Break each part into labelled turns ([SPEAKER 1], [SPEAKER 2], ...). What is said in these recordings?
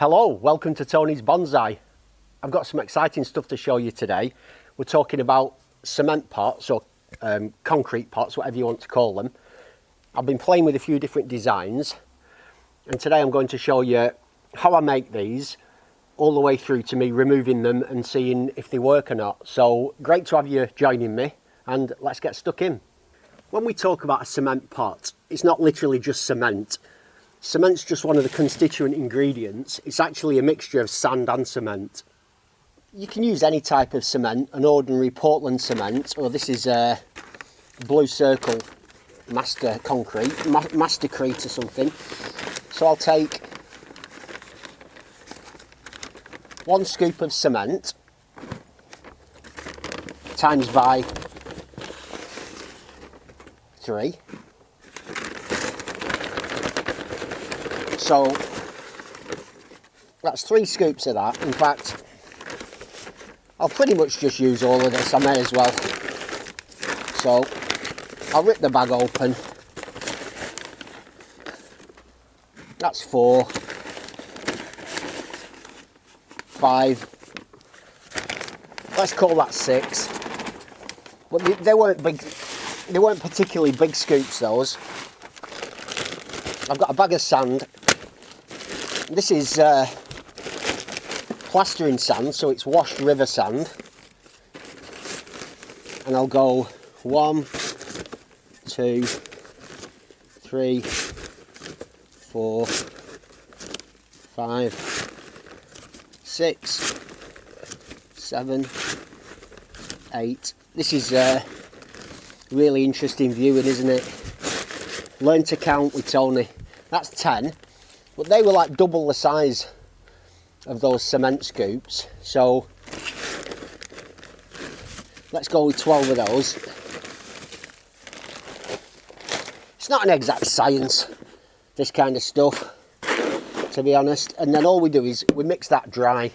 [SPEAKER 1] Hello, welcome to Tony's Bonsai. I've got some exciting stuff to show you today. We're talking about cement pots or concrete pots, whatever you want to call them. I've been playing with a few different designs, and today I'm going to show you how I make these all the way through to me removing them and seeing if they work or not. So great to have you joining me, and let's get stuck in. When we talk about a cement pot, it's not literally just cement. Cement's just one of the constituent ingredients. It's actually a mixture of sand and cement. You can use any type of cement, an ordinary Portland cement, or this is a Blue Circle Master Concrete, Mastercrete or something. So I'll take 1 scoop of cement times by 3. So that's 3 scoops of that. In fact, I'll pretty much just use all of this, I may as well. So I'll rip the bag open. That's 4, 5, let's call that 6. But they weren't big, they weren't particularly big scoops, those. I've got a bag of sand. This is plastering sand, so it's washed river sand. And I'll go 1, 2, 3, 4, 5, 6, 7, 8. This is really interesting viewing, isn't it? Learn to count with Tony. That's 10, but they were like double the size of those cement scoops. So let's go with 12 of those. It's not an exact science, this kind of stuff, to be honest. And then all we do is we mix that dry.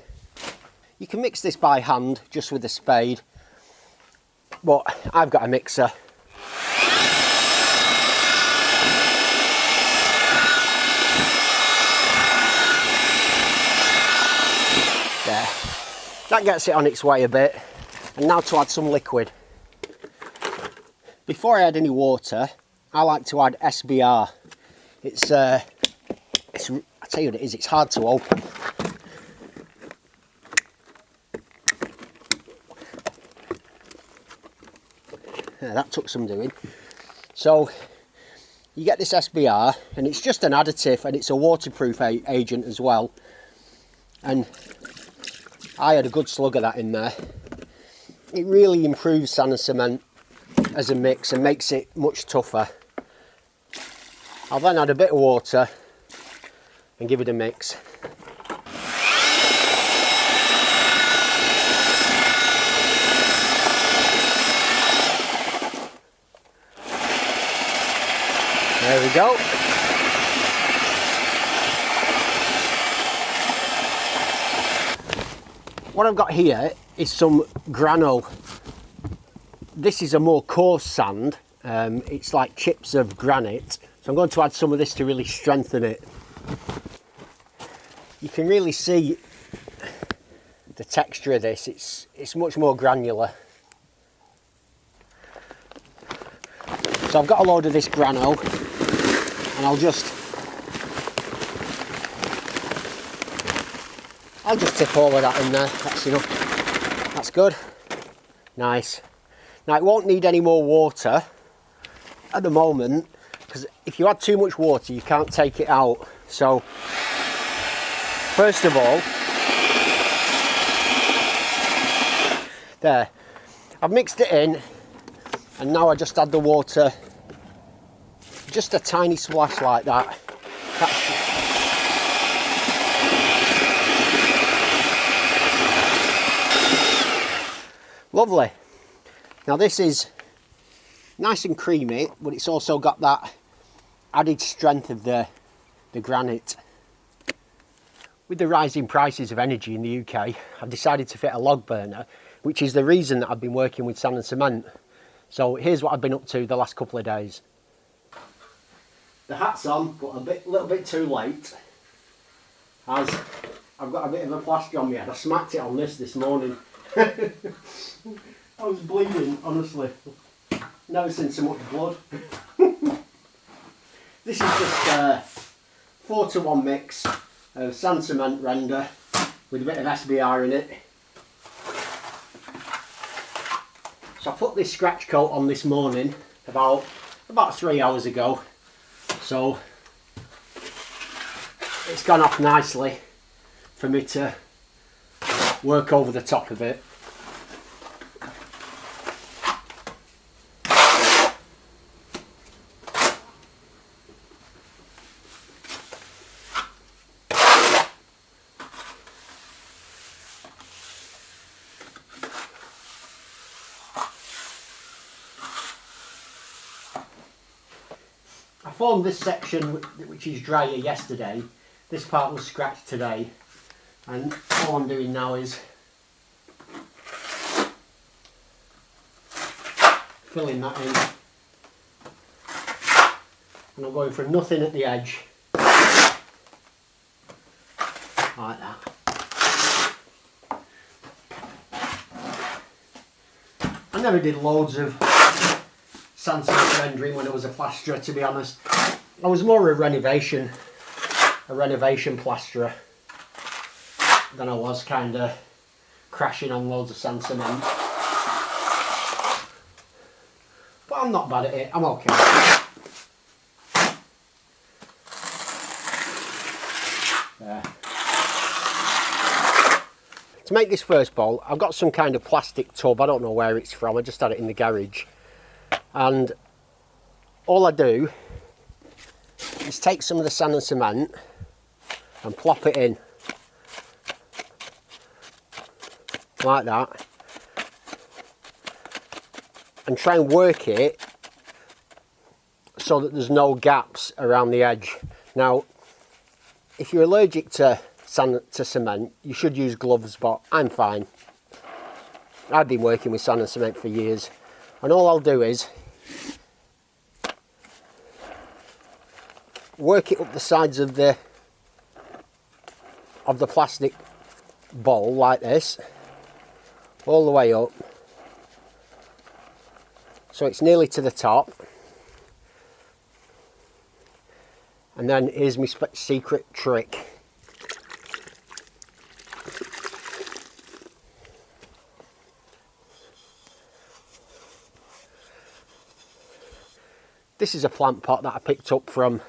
[SPEAKER 1] You can mix this by hand, just with a spade, but I've got a mixer. There. That gets it on its way a bit. And now to add some liquid. Before I add any water, I like to add SBR. It's I tell you what it is, it's hard to open. Yeah, that took some doing. So you get this SBR, and it's just an additive, and it's a waterproof agent as well. And I had a good slug of that in there. It really improves sand and cement as a mix and makes it much tougher. I'll then add a bit of water and give it a mix. There we go. What I've got here is some grano. This is a more coarse sand. It's like chips of granite. So I'm going to add some of this to really strengthen it. You can really see the texture of this. It's much more granular. So I've got a load of this grano, and I'll just tip all of that in there. That's enough. That's good. Nice. Now it won't need any more water at the moment, because if you add too much water you can't take it out. So first of all, there, I've mixed it in, and now I just add the water, just a tiny splash like that. Lovely. Now this is nice and creamy, but it's also got that added strength of the granite. With the rising prices of energy in the UK, I've decided to fit a log burner, which is the reason that I've been working with sand and cement. So here's what I've been up to the last couple of days. The hat's on, but a little bit too late, as I've got a bit of a plaster on my head. I smacked it on this morning. I was bleeding, honestly. Never seen so much blood. This is just a 4-to-1 mix of sand cement render with a bit of SBR in it. So I put this scratch coat on this morning about 3 hours ago. So it's gone off nicely for me to work over the top of it. I formed this section which is drier yesterday. This part was scratched today, and all I'm doing now is filling that in, and I'm going for nothing at the edge like that. I never did loads of sand cement rendering when I was a plasterer, to be honest. I was more a renovation plasterer than I was kind of crashing on loads of sand cement. But I'm not bad at it, I'm okay. There. To make this first bowl, I've got some kind of plastic tub, I don't know where it's from, I just had it in the garage. And all I do is take some of the sand and cement and plop it in like that, and try and work it so that there's no gaps around the edge. Now, if you're allergic to cement, you should use gloves, but I'm fine. I've been working with sand and cement for years, and all I'll do is work it up the sides of the plastic bowl like this, all the way up, so it's nearly to the top. And then here's my secret trick. This is a plant pot that I picked up from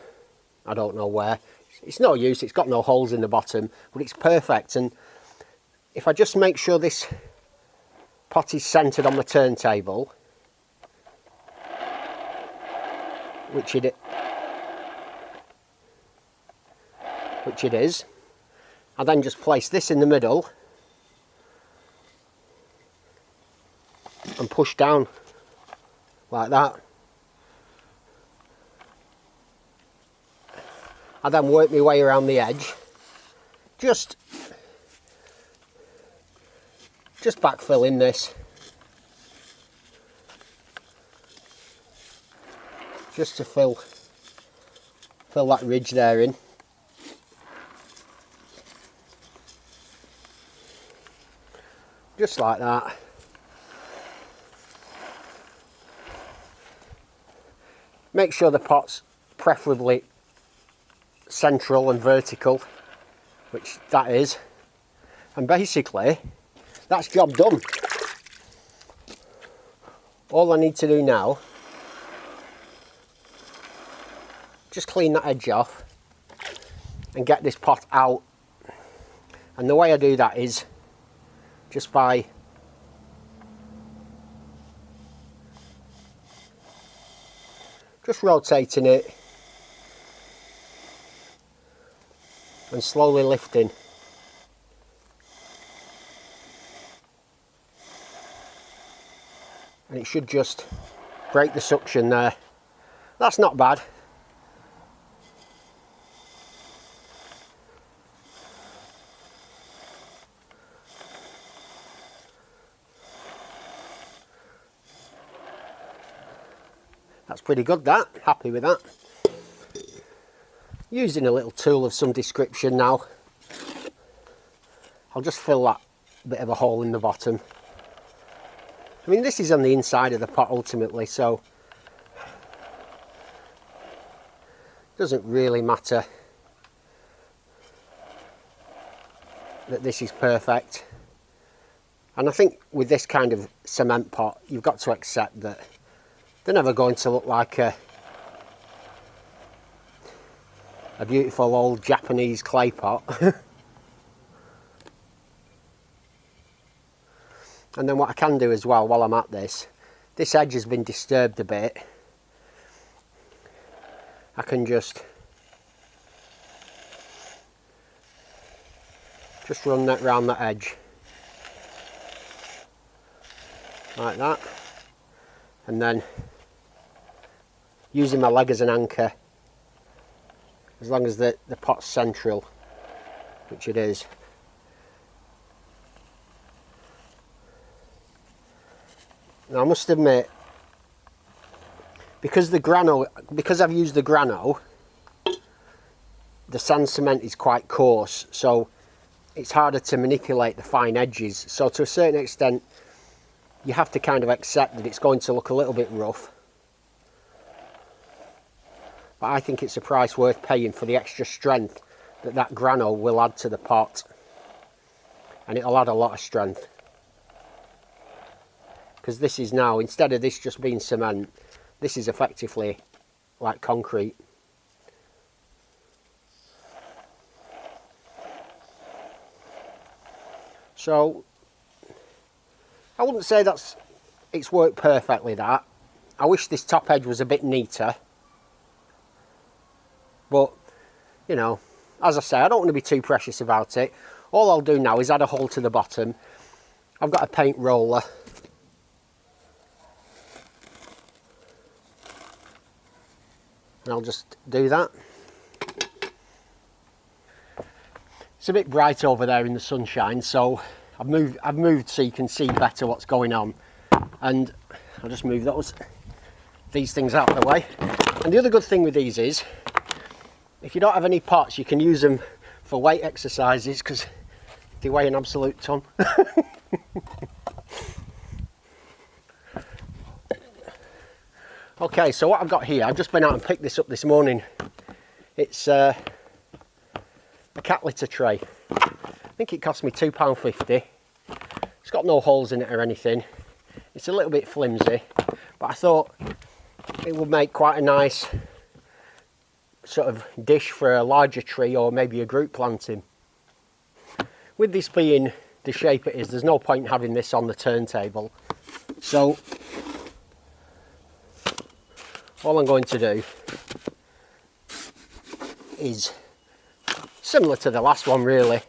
[SPEAKER 1] I don't know where. It's no use, it's got no holes in the bottom, but it's perfect. And if I just make sure this pot is centered on the turntable, which it is, I then just place this in the middle and push down like that. I then work my way around the edge, just backfilling this, just to fill that ridge there in. Just like that. Make sure the pot's preferably central and vertical, which that is, and basically that's job done. All I need to do now, just clean that edge off and get this pot out. And the way I do that is just by just rotating it and slowly lifting. And it should just break the suction there. That's not bad. That's pretty good, that. Happy with that. Using a little tool of some description now. I'll just fill that bit of a hole in the bottom. I mean, this is on the inside of the pot ultimately, so it doesn't really matter that this is perfect. And I think with this kind of cement pot, you've got to accept that they're never going to look like a beautiful old Japanese clay pot. And then what I can do as well while I'm at this edge has been disturbed a bit. I can just run that round that edge like that, and then using my leg as an anchor, as long as the pot's central, which it is. Now I must admit, because I've used the grano, the sand cement is quite coarse, so it's harder to manipulate the fine edges. So to a certain extent, you have to kind of accept that it's going to look a little bit rough. But I think it's a price worth paying for the extra strength that grano will add to the pot. And it'll add a lot of strength. Because this is now, instead of this just being cement, this is effectively like concrete. So I wouldn't say it's worked perfectly, that. I wish this top edge was a bit neater. But, you know, as I say, I don't want to be too precious about it. All I'll do now is add a hole to the bottom. I've got a paint roller. And I'll just do that. It's a bit bright over there in the sunshine, so I've moved so you can see better what's going on. And I'll just move these things out of the way. And the other good thing with these is, if you don't have any pots, you can use them for weight exercises, because they weigh an absolute ton. Okay, so what I've got here, I've just been out and picked this up this morning. It's a cat litter tray. I think it cost me £2.50. It's got no holes in it or anything. It's a little bit flimsy, but I thought it would make quite a nice sort of dish for a larger tree or maybe a group planting. With this being the shape it is, there's no point in having this on the turntable. So all I'm going to do is similar to the last one, really.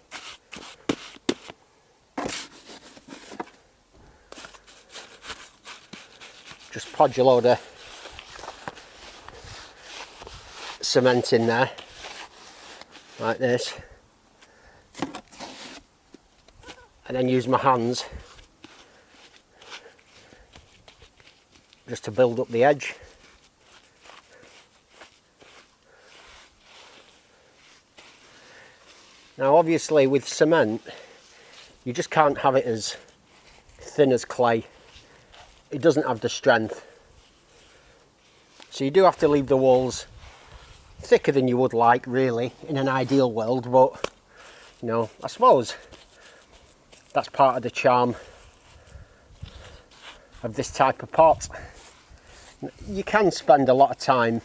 [SPEAKER 1] Just podge a load of cement in there, like this, and then use my hands just to build up the edge. Now obviously with cement, you just can't have it as thin as clay. It doesn't have the strength. So you do have to leave the walls thicker than you would like, really, in an ideal world, but you know, I suppose that's part of the charm of this type of pot. You can spend a lot of time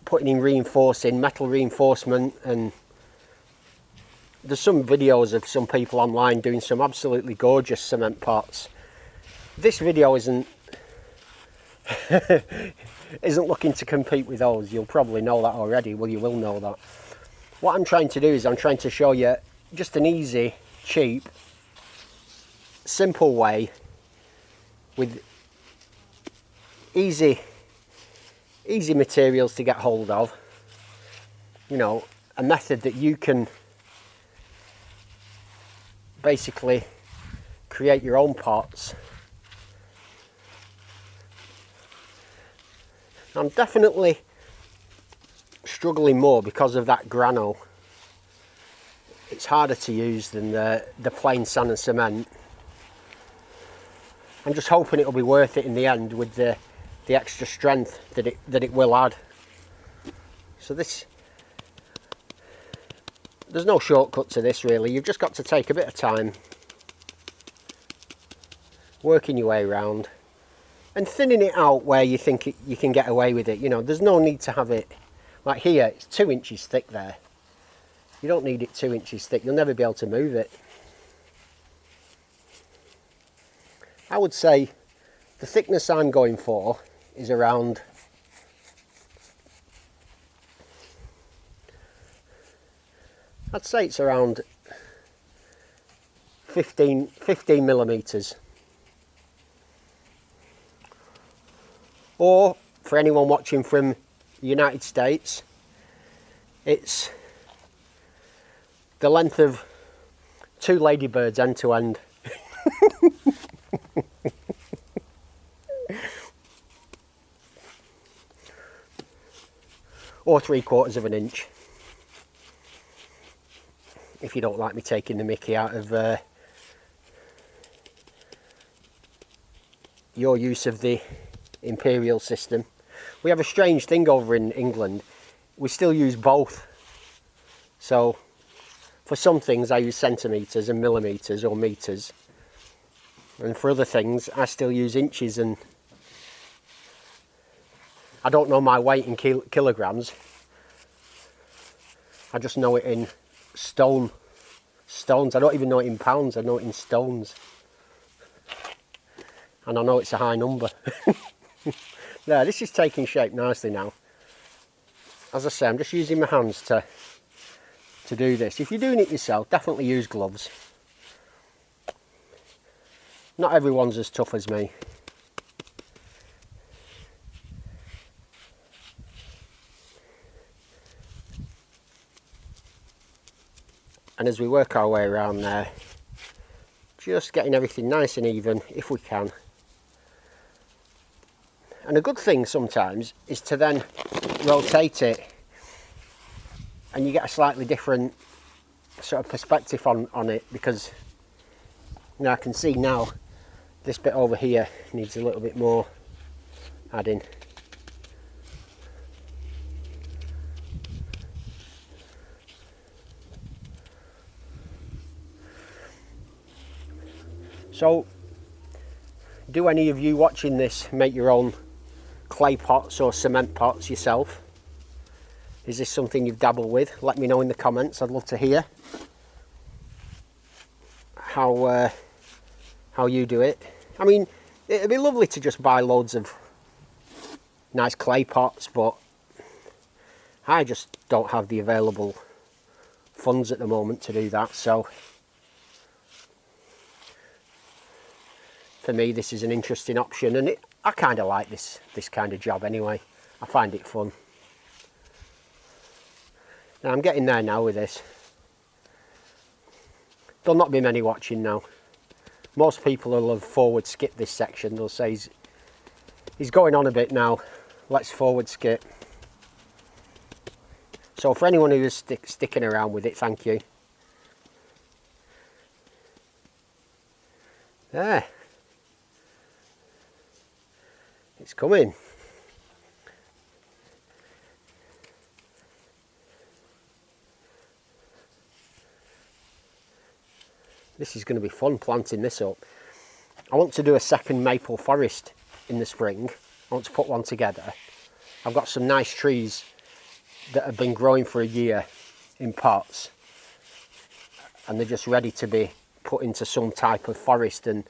[SPEAKER 1] putting in metal reinforcement, and there's some videos of some people online doing some absolutely gorgeous cement pots. This video isn't looking to compete with those. You'll probably know that already. Well, you will know that. What I'm trying to do is I'm trying to show you just an easy, cheap, simple way with easy materials to get hold of. You know, a method that you can basically create your own pots. I'm definitely struggling more because of that grano. it's harder to use than the plain sand and cement. I'm just hoping it'll be worth it in the end with the extra strength that it will add. So this, there's no shortcut to this really. You've just got to take a bit of time, working your way around and thinning it out where you think you can get away with it. You know, there's no need to have it like here. It's 2 inches thick there. You don't need it 2 inches thick. You'll never be able to move it. I would say the thickness I'm going for is around 15 millimeters. Or for anyone watching from the United States, it's the length of 2 ladybirds end to end. Or 3/4 of an inch. If you don't like me taking the mickey out of your use of the imperial system. We have a strange thing over in England. We still use both. So for some things I use centimetres and millimetres or metres. And for other things I still use inches, and I don't know my weight in kilograms. I just know it in stones. I don't even know it in pounds, I know it in stones. And I know it's a high number. There, this is taking shape nicely now. As I say, I'm just using my hands to do this. If you're doing it yourself, definitely use gloves. Not everyone's as tough as me. And as we work our way around there, just getting everything nice and even if we can. And a good thing sometimes is to then rotate it and you get a slightly different sort of perspective on it, because you know, I can see now this bit over here needs a little bit more adding. So, do any of you watching this make your own clay pots or cement pots yourself? Is this something you've dabbled with? Let me know in the comments. I'd love to hear how you do it. I mean, it'd be lovely to just buy loads of nice clay pots, but I just don't have the available funds at the moment to do that. So for me, this is an interesting option, and I kind of like this kind of job anyway. I find it fun. Now I'm getting there now with this. There'll not be many watching now. Most people will have forward skipped this section. They'll say he's going on a bit now. Let's forward skip. So for anyone who is sticking around with it, thank you. There. It's coming. This is going to be fun planting this up. I want to do a second maple forest in the spring. I want to put one together. I've got some nice trees that have been growing for a year in pots, and they're just ready to be put into some type of forest. And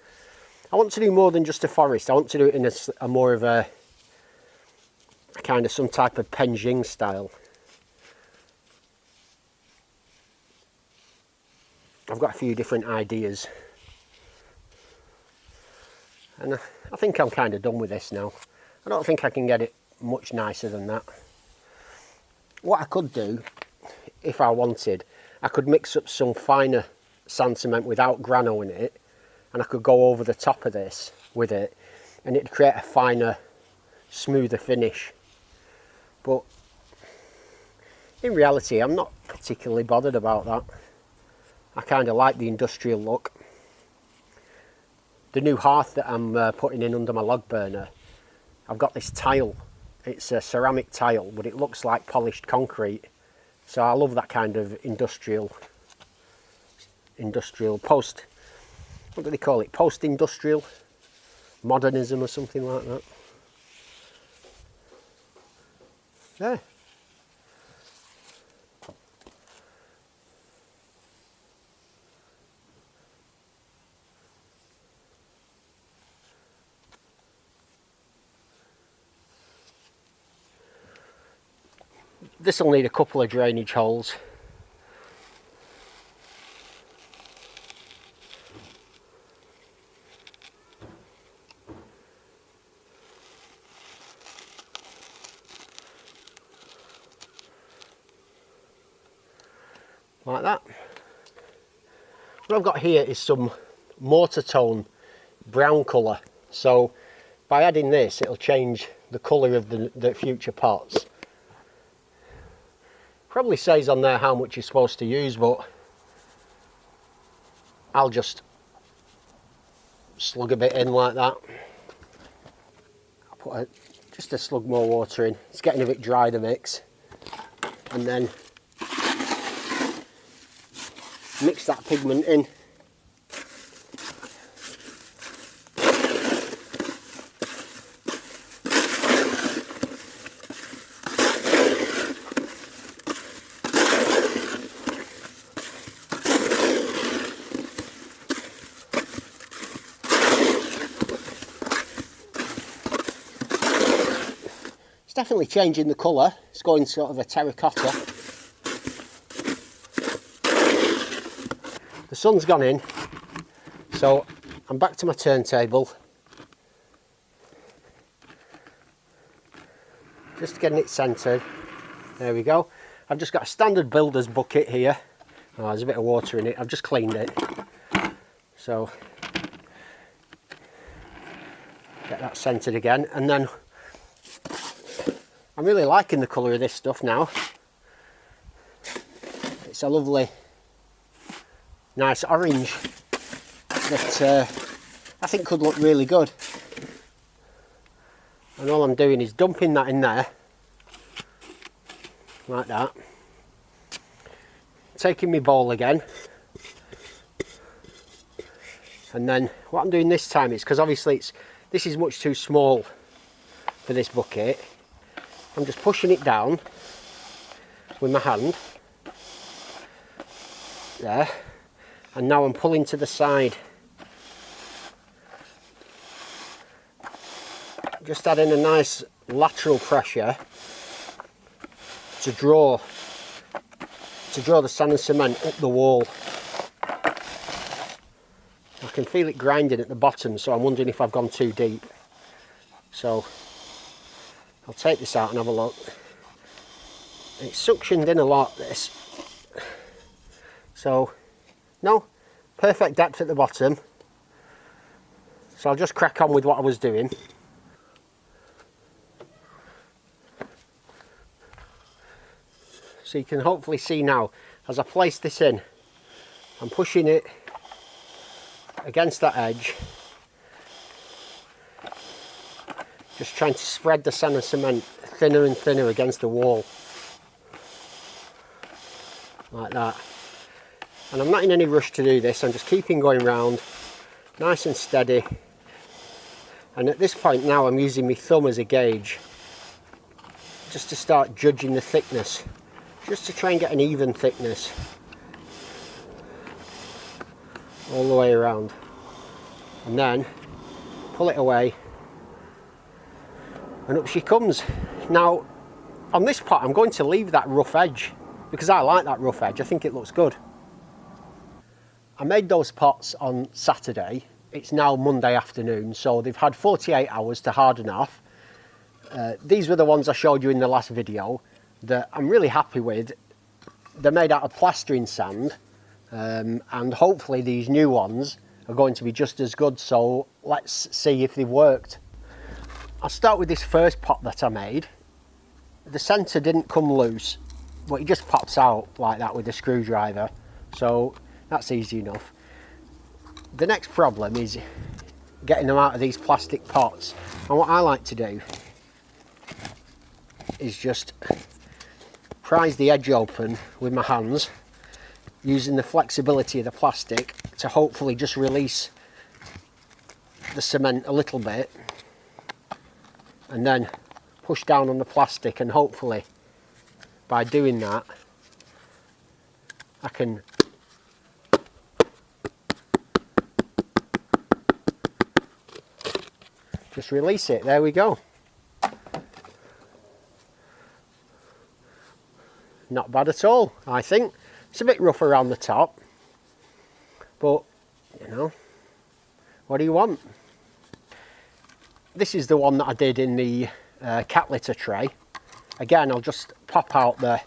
[SPEAKER 1] I want to do more than just a forest. I want to do it in a more of a kind of some type of penjing style. I've got a few different ideas, and I think I'm kind of done with this now. I don't think I can get it much nicer than that. What I could do, if I wanted, I could mix up some finer sand cement without grano in it, and I could go over the top of this with it, and it'd create a finer, smoother finish. But in reality, I'm not particularly bothered about that. I kind of like the industrial look. The new hearth that I'm putting in under my log burner, I've got this tile. It's a ceramic tile, but it looks like polished concrete. So I love that kind of industrial post, what do they call it? Post-industrial modernism or something like that. Yeah. This will need a couple of drainage holes. Like that. What I've got here is some mortar tone brown colour. So by adding this, it'll change the colour of the future pots. Probably says on there how much you're supposed to use, but I'll just slug a bit in like that. I'll put just a slug more water in. It's getting a bit dry, the mix. And then mix that pigment in. It's definitely changing the colour. It's going sort of a terracotta. The sun's gone in, so I'm back to my turntable. Just getting it centred. There we go. I've just got a standard builder's bucket here. Oh, there's a bit of water in it. I've just cleaned it. So get that centred again, and then I'm really liking the colour of this stuff now. It's a lovely, nice orange that I think could look really good. And all I'm doing is dumping that in there, like that. Taking my bowl again. And then what I'm doing this time is, because obviously this is much too small for this bucket, I'm just pushing it down with my hand. There. And now I'm pulling to the side. Just adding a nice lateral pressure to draw the sand and cement up the wall. I can feel it grinding at the bottom, so I'm wondering if I've gone too deep. So I'll take this out and have a look. It's suctioned in a lot, this. So, no, perfect depth at the bottom. So I'll just crack on with what I was doing. So you can hopefully see now, as I place this in, I'm pushing it against that edge. Just trying to spread the sand and cement thinner and thinner against the wall. Like that. And I'm not in any rush to do this, I'm just keeping going round, nice and steady. And at this point now I'm using my thumb as a gauge, just to start judging the thickness, just to try and get an even thickness all the way around. And then pull it away, and up she comes. Now on this pot I'm going to leave that rough edge, because I like that rough edge, I think it looks good. I made those pots on Saturday. It's now Monday afternoon, so they've had 48 hours to harden off. These were the ones I showed you in the last video that I'm really happy with. They're made out of plastering sand, and hopefully these new ones are going to be just as good, so let's see if they've worked. I'll start with this first pot that I made. The centre didn't come loose, but it just pops out like that with a screwdriver. So That's easy enough. The next problem is getting them out of these plastic pots, and what I like to do is just prise the edge open with my hands, using the flexibility of the plastic to hopefully just release the cement a little bit, and then push down on the plastic, and hopefully by doing that I can just release it. There we go. Not bad at all, I think. It's a bit rough around the top, but you know, what do you want? This is the one that I did in the cat litter tray. Again, I'll just pop out the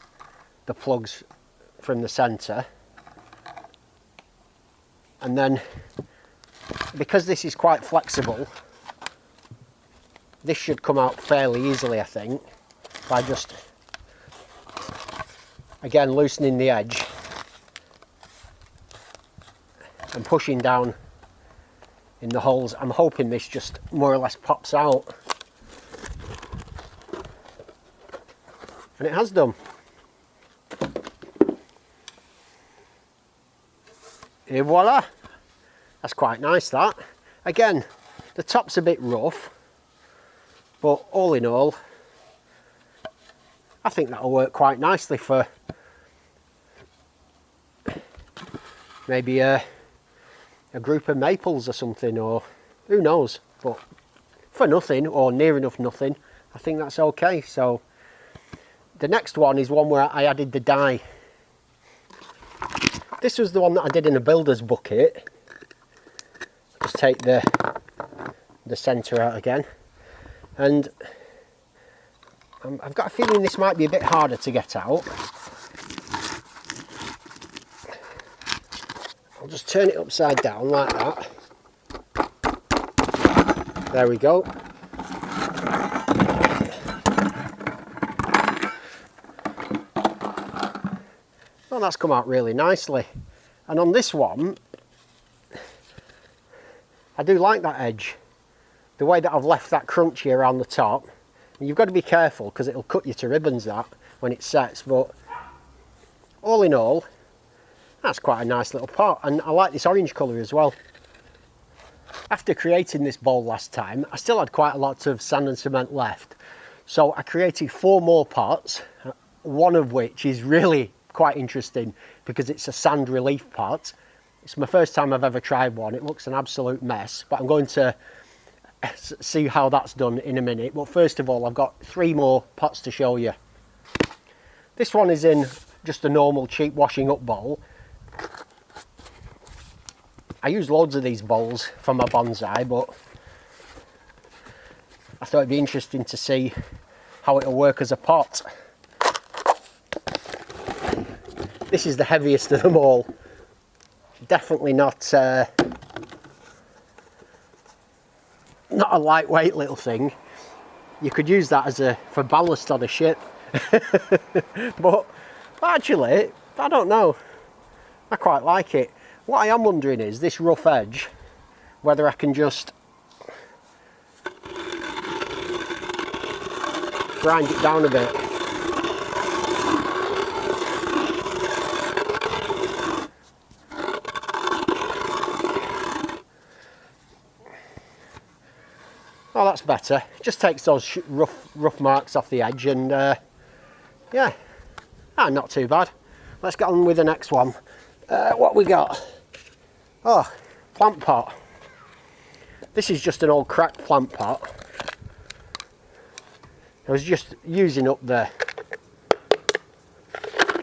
[SPEAKER 1] plugs from the centre, and then because this is quite flexible, this should come out fairly easily, I think, by just again loosening the edge and pushing down in the holes. I'm hoping this just more or less pops out, and it has done. Et voila! That's quite nice, that. Again, the top's a bit rough, but all in all, I think that'll work quite nicely for maybe a group of maples or something, or who knows, but for nothing, or near enough nothing, I think that's okay. So the next one is one where I added the dye. This was the one that I did in a builder's bucket. Just take the centre out again, and I've got a feeling this might be a bit harder to get out. I'll just turn it upside down like that. There we go. Well, that's come out really nicely. And on this one, I do like that edge. The way that I've left that crunchy around the top. And you've got to be careful because it'll cut you to ribbons, that, when it sets. But all in all, that's quite a nice little pot. And I like this orange colour as well. After creating this bowl last time, I still had quite a lot of sand and cement left. So I created 4 more pots, one of which is really quite interesting because it's a sand relief pot. It's my first time I've ever tried one. It looks an absolute mess, but I'm going to see how that's done in a minute. But first of all, I've got 3 more pots to show you. This one is in just a normal cheap washing up bowl. I use loads of these bowls for my bonsai, but I thought it'd be interesting to see how it'll work as a pot. This is the heaviest of them all. Definitely not a lightweight little thing. You could use that as for ballast on a ship. But actually, I don't know. I quite like it. What I am wondering is this rough edge, whether I can just grind it down a bit. Oh, that's better. It just takes those rough marks off the edge, and yeah, not too bad. Let's get on with the next one. What we got? Oh, plant pot. This is just an old cracked plant pot. I was just using up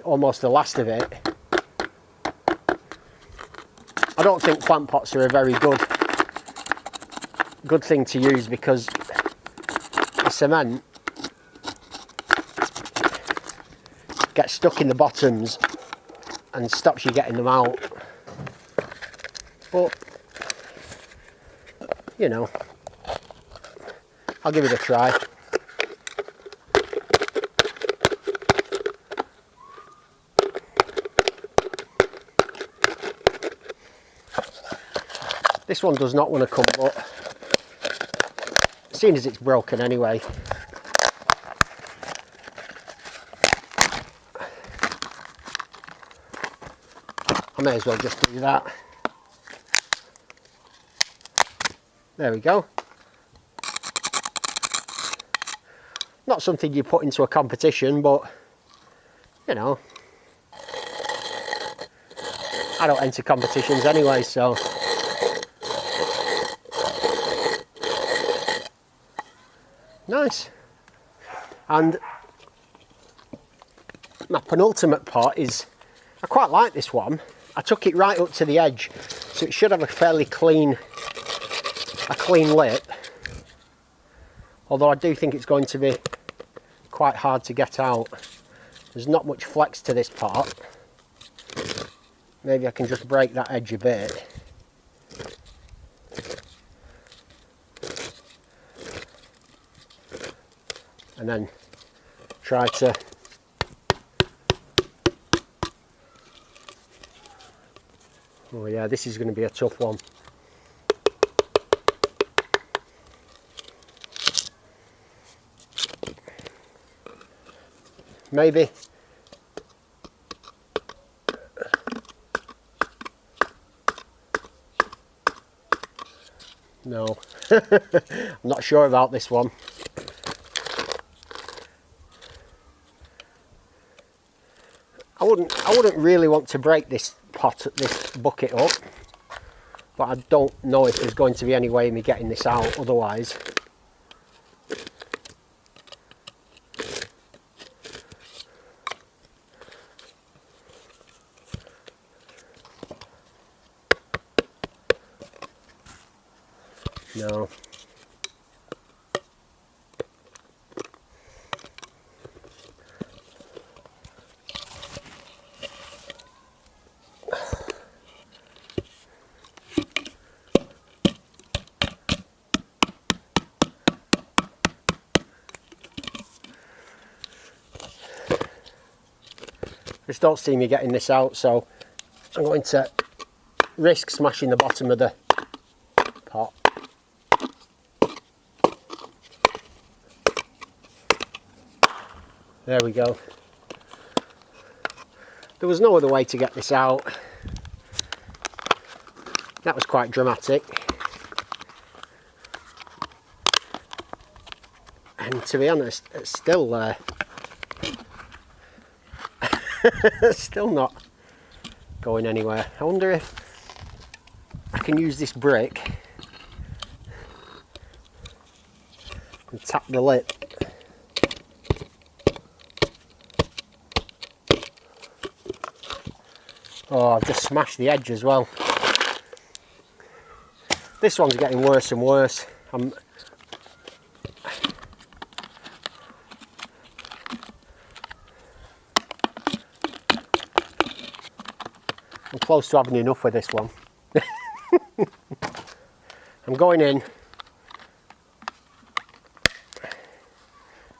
[SPEAKER 1] almost the last of it. I don't think plant pots are a very good thing to use because the cement gets stuck in the bottoms and stops you getting them out. But you know, I'll give it a try. This one does not want to come, but seeing as it's broken anyway, I may as well just do that. There we go. Not something you put into a competition, but you know, I don't enter competitions anyway, so nice. And my penultimate pot is, I quite like this one. I took it right up to the edge, so it should have a fairly clean lip, although I do think it's going to be quite hard to get out. There's not much flex to this part. Maybe I can just break that edge a bit. And then try to oh yeah, this is going to be a tough one. Maybe. No. I'm not sure about this one. I wouldn't really want to break this bucket up, but I don't know if there's going to be any way of me getting this out otherwise. No. Just don't see me getting this out, so I'm going to risk smashing the bottom of the pot. There we go. There was no other way to get this out. That was quite dramatic. And to be honest, it's still still not going anywhere. I wonder if I can use this brick and tap the lip. Oh, I've just smashed the edge as well. This one's getting worse and worse. I'm close to having enough with this one. I'm going in.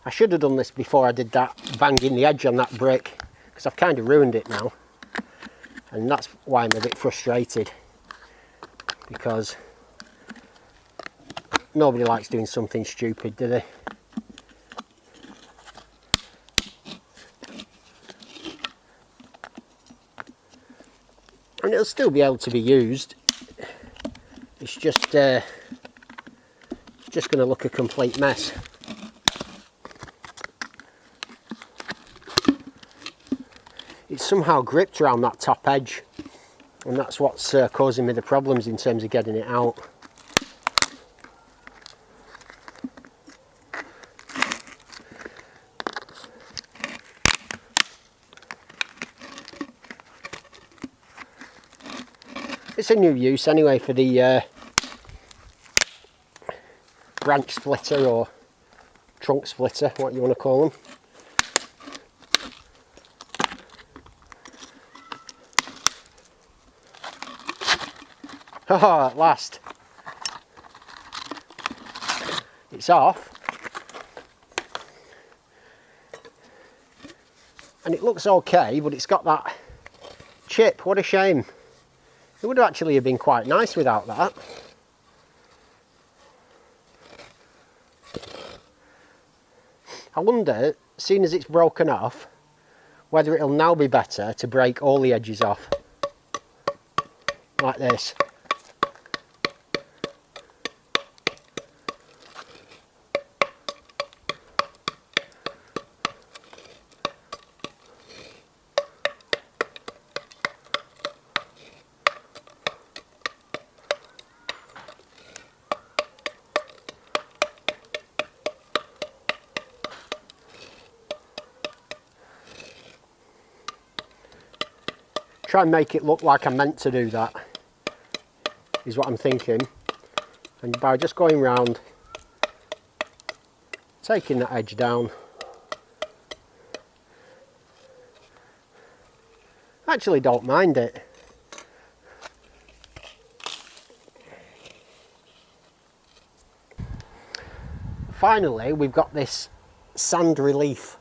[SPEAKER 1] I should have done this before I did that banging the edge on that brick, because I've kind of ruined it now. And that's why I'm a bit frustrated, because nobody likes doing something stupid, do they? And it'll still be able to be used. It's just going to look a complete mess. It's somehow gripped around that top edge, and that's what's causing me the problems in terms of getting it out. It's a new use anyway for the branch splitter or trunk splitter, what you want to call them. Oh, at last. It's off. And it looks okay, but it's got that chip. What a shame. It would actually have been quite nice without that. I wonder, seeing as it's broken off, whether it'll now be better to break all the edges off like this. Try and make it look like I meant to do that, is what I'm thinking. And by just going round, taking that edge down, I actually don't mind it. Finally, we've got this sand relief.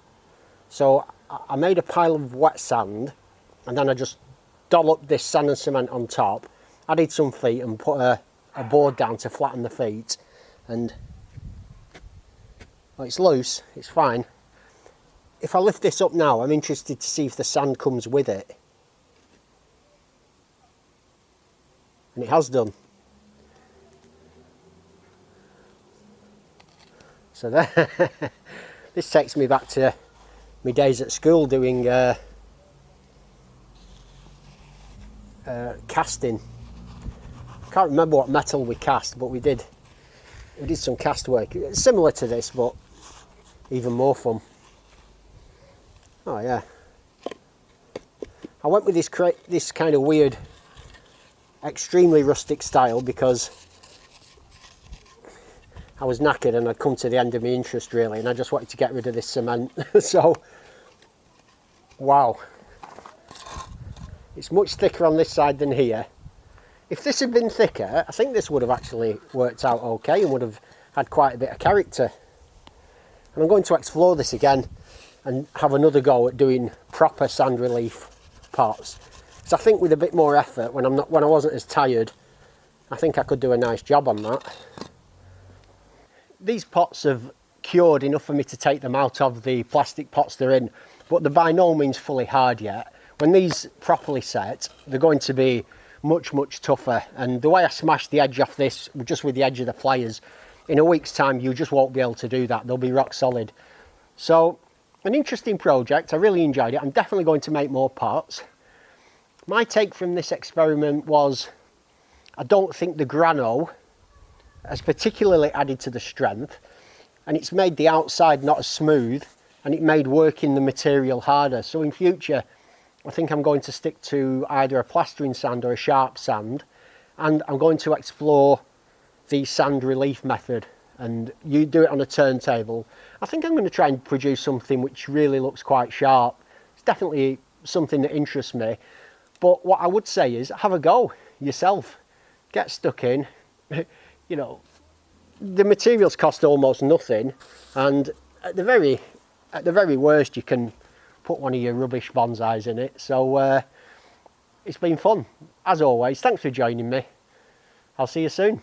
[SPEAKER 1] So I made a pile of wet sand, and then I just dolloped this sand and cement on top, added some feet and put a board down to flatten the feet. And well, it's loose, it's fine. If I lift this up now, I'm interested to see if the sand comes with it. And it has done. So there, this takes me back to my days at school doing casting. I can't remember what metal we cast, but we did some cast work. It's similar to this, but even more fun. Oh yeah. I went with this kind of weird, extremely rustic style because I was knackered and I'd come to the end of my interest really, and I just wanted to get rid of this cement. So, wow. It's much thicker on this side than here. If this had been thicker, I think this would have actually worked out okay and would have had quite a bit of character. And I'm going to explore this again and have another go at doing proper sand relief pots. So I think with a bit more effort, when I wasn't as tired, I think I could do a nice job on that. These pots have cured enough for me to take them out of the plastic pots they're in, but they're by no means fully hard yet. When these properly set, they're going to be much, much tougher. And the way I smashed the edge off this, just with the edge of the pliers, in a week's time, you just won't be able to do that. They'll be rock solid. So, an interesting project. I really enjoyed it. I'm definitely going to make more pots. My take from this experiment was, I don't think the grano has particularly added to the strength, and it's made the outside not as smooth, and it made working the material harder. So in future, I think I'm going to stick to either a plastering sand or a sharp sand, and I'm going to explore the sand relief method, and you do it on a turntable. I think I'm going to try and produce something which really looks quite sharp. It's definitely something that interests me, but what I would say is have a go yourself. Get stuck in. You know, the materials cost almost nothing, and at the very worst you can put one of your rubbish bonsais in it. So it's been fun as always. Thanks for joining me. I'll see you soon.